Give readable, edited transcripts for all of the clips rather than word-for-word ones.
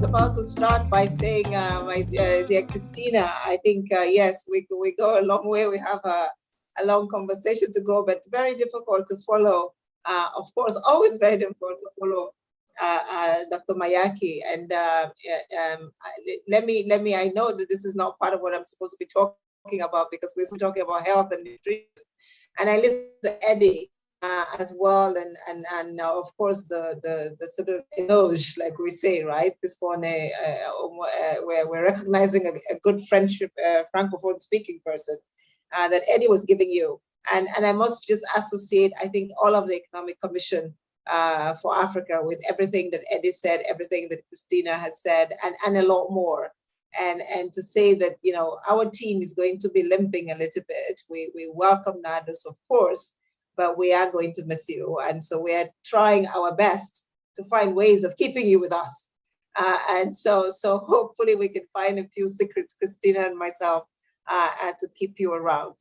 just about to start by saying, my dear Christina, I think, yes, we go a long way. We have a long conversation to go, but very difficult to follow. Of course, always very difficult to follow Dr. Mayaki. And let me, I know that this is not part of what I'm supposed to be talking about because we're still talking about health and nutrition. And I listened to Eddie as well, and of course the sort of eloge, like we say, right? We're recognizing a good friendship, francophone speaking person that Eddie was giving you, and I must just associate, I think, all of the Economic Commission for Africa with everything that Eddie said, everything that Christina has said, and a lot more. And to say that, you know, our team is going to be limping a little bit. We welcome Nados, of course, but we are going to miss you. And so we are trying our best to find ways of keeping you with us. And so hopefully we can find a few secrets, Christina and myself, to keep you around.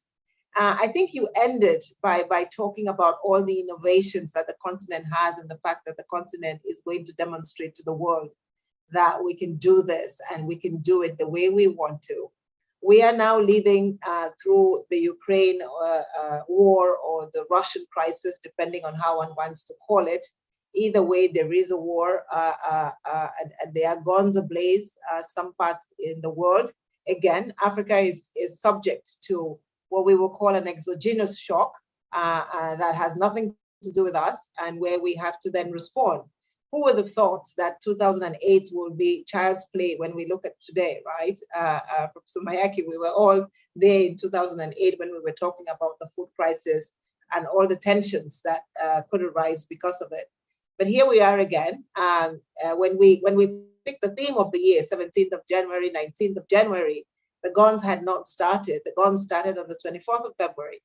I think you ended by talking about all the innovations that the continent has and the fact that the continent is going to demonstrate to the world that we can do this and we can do it the way we want to. We are now living through the Ukraine war or the Russian crisis, depending on how one wants to call it. Either way, there is a war and there are guns ablaze some parts in the world. Again, Africa is subject to what we will call an exogenous shock that has nothing to do with us and where we have to then respond. Who would have thought that 2008 will be child's play when we look at today, right? Professor Mayaki, we were all there in 2008 when we were talking about the food crisis and all the tensions that could arise because of it. But here we are again. When we picked the theme of the year, 17th of January, 19th of January, the guns had not started. The guns started on the 24th of February.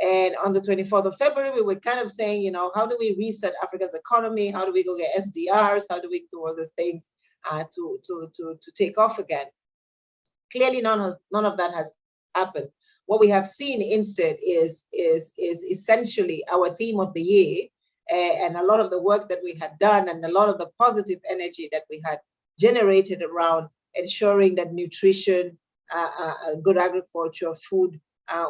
And on the 24th of February, we were kind of saying, you know, how do we reset Africa's economy? How do we go get SDRs? How do we do all these things to take off again? Clearly, none of that has happened. What we have seen instead is essentially our theme of the year, and a lot of the work that we had done and a lot of the positive energy that we had generated around ensuring that nutrition, good agriculture, food,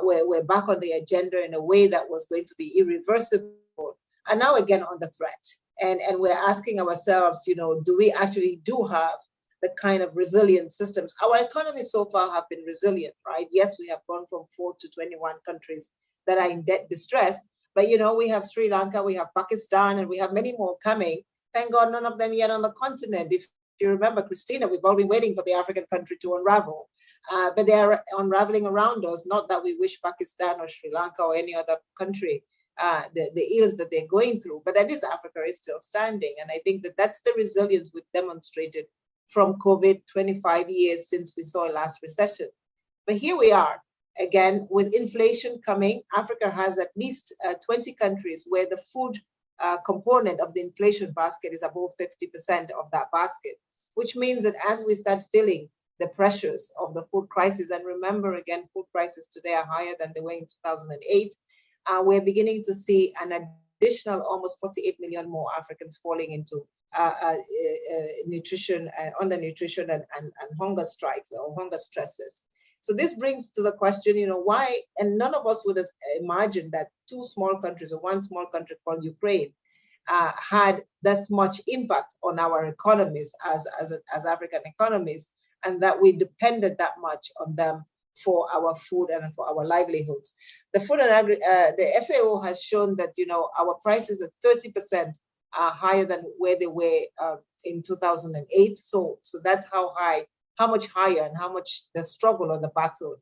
we're back on the agenda in a way that was going to be irreversible, and now again on the threat. And we're asking ourselves, you know, do we actually have the kind of resilient systems? Our economies so far have been resilient, right? Yes, we have gone from 4 to 21 countries that are in debt distress, but you know, we have Sri Lanka, we have Pakistan, and we have many more coming. Thank God none of them yet on the continent. If you remember, Christina, we've all been waiting for the African country to unravel. But they are unraveling around us, not that we wish Pakistan or Sri Lanka or any other country the ills that they're going through, but at least Africa is still standing. And I think that that's the resilience we've demonstrated from COVID 25 years since we saw last recession. But here we are, again, with inflation coming. Africa has at least 20 countries where the food component of the inflation basket is above 50% of that basket, which means that as we start feeling the pressures of the food crisis, and remember again, food prices today are higher than they were in 2008, we're beginning to see an additional almost 48 million more Africans falling into nutrition, undernutrition and hunger strikes or hunger stresses. So this brings to the question, you know, why, and none of us would have imagined that two small countries or one small country called Ukraine had this much impact on our economies as African economies, and that we depended that much on them for our food and for our livelihoods. The food and the FAO has shown that, you know, our prices are 30% higher than where they were in 2008. So that's how much higher and how much the struggle or the battle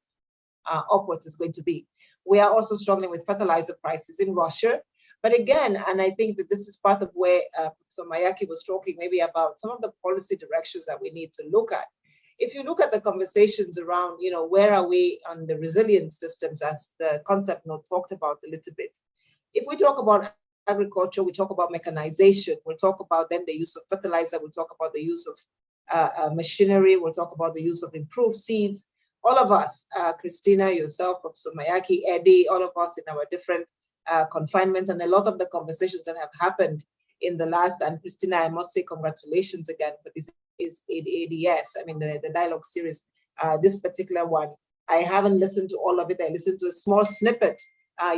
upwards is going to be. We are also struggling with fertilizer prices in Russia. But again, and I think that this is part of where Professor Mayaki was talking maybe about some of the policy directions that we need to look at. If you look at the conversations around, you know, where are we on the resilience systems, as the concept note talked about a little bit. If we talk about agriculture, we talk about mechanization, we'll talk about then the use of fertilizer, we'll talk about the use of machinery, we'll talk about the use of improved seeds. All of us, Christina, yourself, Professor Mayaki, Eddie, all of us in our different confinements, and a lot of the conversations that have happened in the last, and Christina, I must say congratulations again for this is ADS. I mean, the dialogue series, this particular one. I haven't listened to all of it. I listened to a small snippet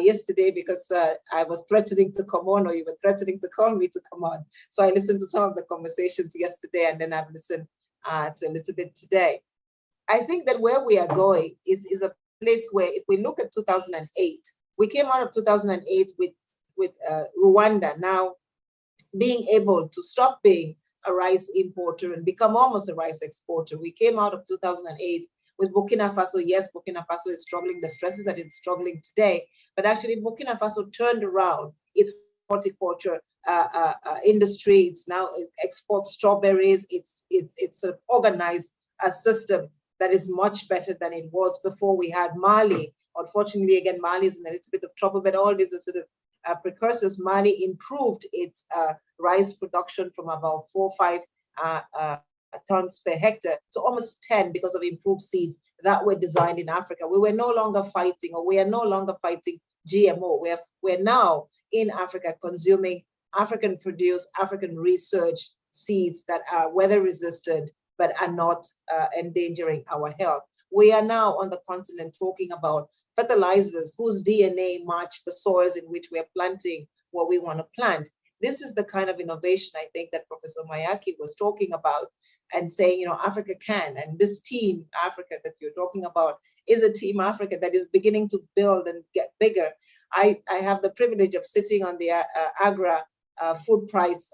yesterday because I was threatening to come on, or you were threatening to call me to come on. So I listened to some of the conversations yesterday, and then I've listened to a little bit today. I think that where we are going is a place where, if we look at 2008, we came out of 2008 with Rwanda now being able to stop being a rice importer and become almost a rice exporter. We came out of 2008 with Burkina Faso. Yes, Burkina Faso is struggling, the stresses that it's struggling today, but actually Burkina Faso turned around its horticulture industry. It's now, it exports strawberries. It's sort of organized a system that is much better than it was before. We had Mali. Unfortunately, again, Mali is in a little bit of trouble, but all these are sort of precursors. Mali improved its rice production from about 4 or 5 tons per hectare to almost 10 because of improved seeds that were designed in Africa. We were no longer fighting, or we are no longer fighting GMO. We're now in Africa consuming African produced, African research seeds that are weather resistant, but are not endangering our health. We are now on the continent talking about fertilizers whose DNA match the soils in which we're planting what we want to plant. This is the kind of innovation, I think, that Professor Mayaki was talking about, and saying, Africa can. And this team Africa that you're talking about is a team Africa that is beginning to build and get bigger. I have the privilege of sitting on the Agra Food Price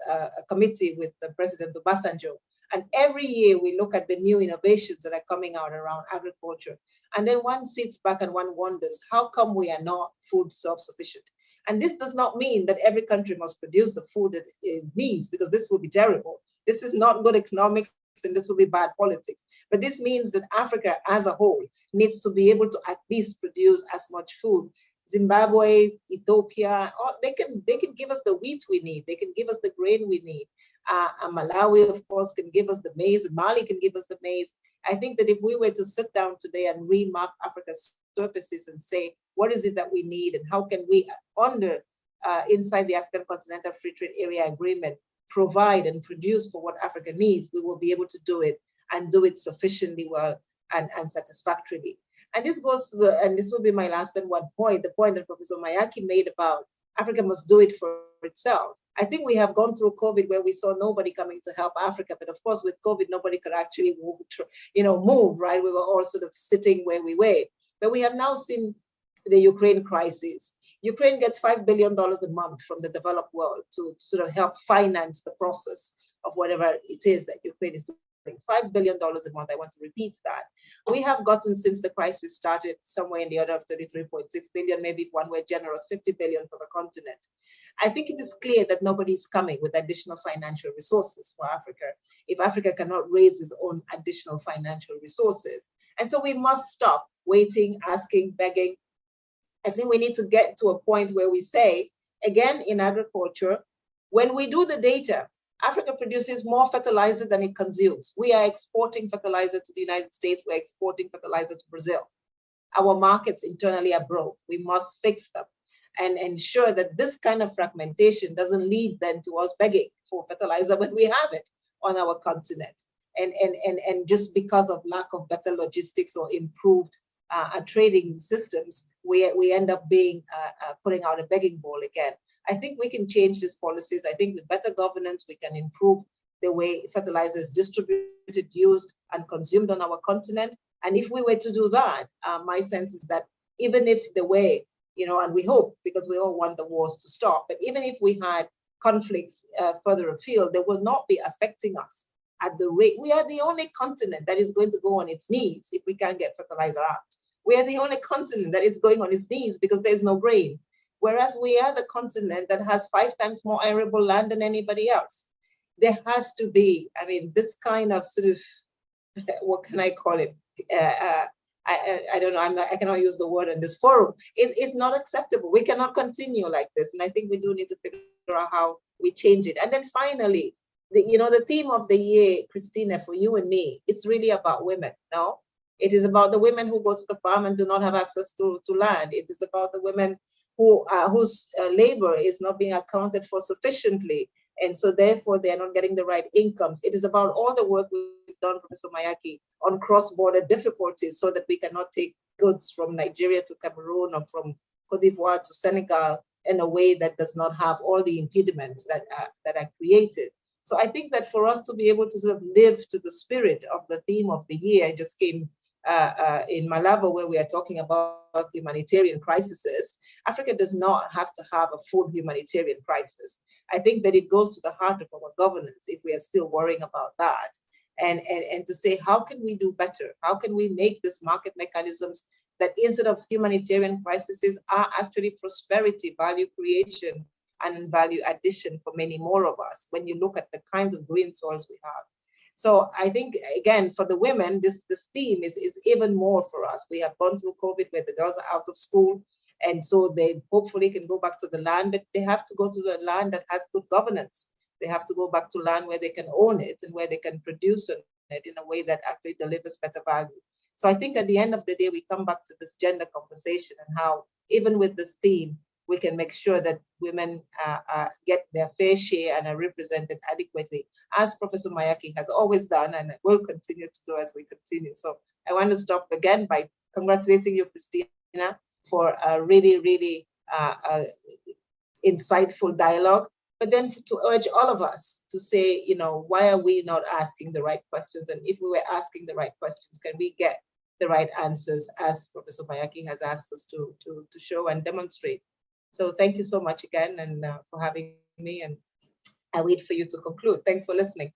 Committee with the President Obasanjo. And every year we look at the new innovations that are coming out around agriculture. And then one sits back and one wonders, how come we are not food self-sufficient? And this does not mean that every country must produce the food that it needs, because this will be terrible. This is not good economics, and this will be bad politics. But this means that Africa as a whole needs to be able to at least produce as much food. Zimbabwe, Ethiopia, they can give us the wheat we need. They can give us the grain we need. Malawi, of course, can give us the maize. Mali can give us the maize. I think that if we were to sit down today and remap Africa's surfaces and say, what is it that we need, and how can we, inside the African Continental Free Trade Area Agreement, provide and produce for what Africa needs, we will be able to do it, and do it sufficiently well and satisfactorily. And this goes to and this will be my last but one point, the point that Professor Mayaki made about Africa must do it for itself. I think we have gone through COVID where we saw nobody coming to help Africa, but of course with COVID, nobody could actually move, right? We were all sort of sitting where we were. But we have now seen the Ukraine crisis. Ukraine gets $5 billion a month from the developed world to sort of help finance the process of whatever it is that Ukraine is doing. $5 billion a month, I want to repeat that. We have gotten, since the crisis started, somewhere in the order of 33.6 billion, maybe if one were generous, 50 billion for the continent. I think it is clear that nobody is coming with additional financial resources for Africa if Africa cannot raise its own additional financial resources. And so we must stop waiting, asking, begging. I think we need to get to a point where we say, again, in agriculture, when we do the data, Africa produces more fertilizer than it consumes. We are exporting fertilizer to the United States. We're exporting fertilizer to Brazil. Our markets internally are broke. We must fix them and ensure that this kind of fragmentation doesn't lead then to us begging for fertilizer when we have it on our continent. And just because of lack of better logistics or improved trading systems, we end up being putting out a begging bowl again. I think we can change these policies. I think with better governance, we can improve the way fertilizer is distributed, used, and consumed on our continent. And if we were to do that, my sense is that even if the way, and we hope, because we all want the wars to stop, but even if we had conflicts further afield, they will not be affecting us at the rate. We are the only continent that is going to go on its knees if we can't get fertilizer out. We are the only continent that is going on its knees because there's no grain. Whereas we are the continent that has 5 times more arable land than anybody else. There has to be, this kind of sort of, what can I call it? I don't know, I cannot use the word in this forum. It's not acceptable. We cannot continue like this. And I think we do need to figure out how we change it. And then finally, the theme of the year, Christina, for you and me, it's really about women, no? It is about the women who go to the farm and do not have access to land. It is about the women whose labor is not being accounted for sufficiently And so therefore they are not getting the right incomes. It is about all the work we've done, Professor Mayaki, on cross-border difficulties so that we cannot take goods from Nigeria to Cameroon or from Cote d'Ivoire to Senegal in a way that does not have all the impediments that are created. So I think that for us to be able to sort of live to the spirit of the theme of the year, I just came in Malabo, where we are talking about humanitarian crises. Africa does not have to have a full humanitarian crisis. I think that it goes to the heart of our governance if we are still worrying about that. And to say, how can we do better? How can we make these market mechanisms that instead of humanitarian crises are actually prosperity, value creation, and value addition for many more of us when you look at the kinds of green soils we have. So I think, again, for the women, this theme is even more for us. We have gone through COVID where the girls are out of school, and so they hopefully can go back to the land, but they have to go to the land that has good governance. They have to go back to land where they can own it and where they can produce it in a way that actually delivers better value. So I think at the end of the day, we come back to this gender conversation and how, even with this theme, we can make sure that women get their fair share and are represented adequately, as Professor Mayaki has always done and will continue to do as we continue. So I want to stop again by congratulating you, Christina, for a really, really insightful dialogue, but then to urge all of us to say, why are we not asking the right questions? And if we were asking the right questions, can we get the right answers, as Professor Mayaki has asked us to show and demonstrate? So thank you so much again and for having me, and I wait for you to conclude. Thanks for listening.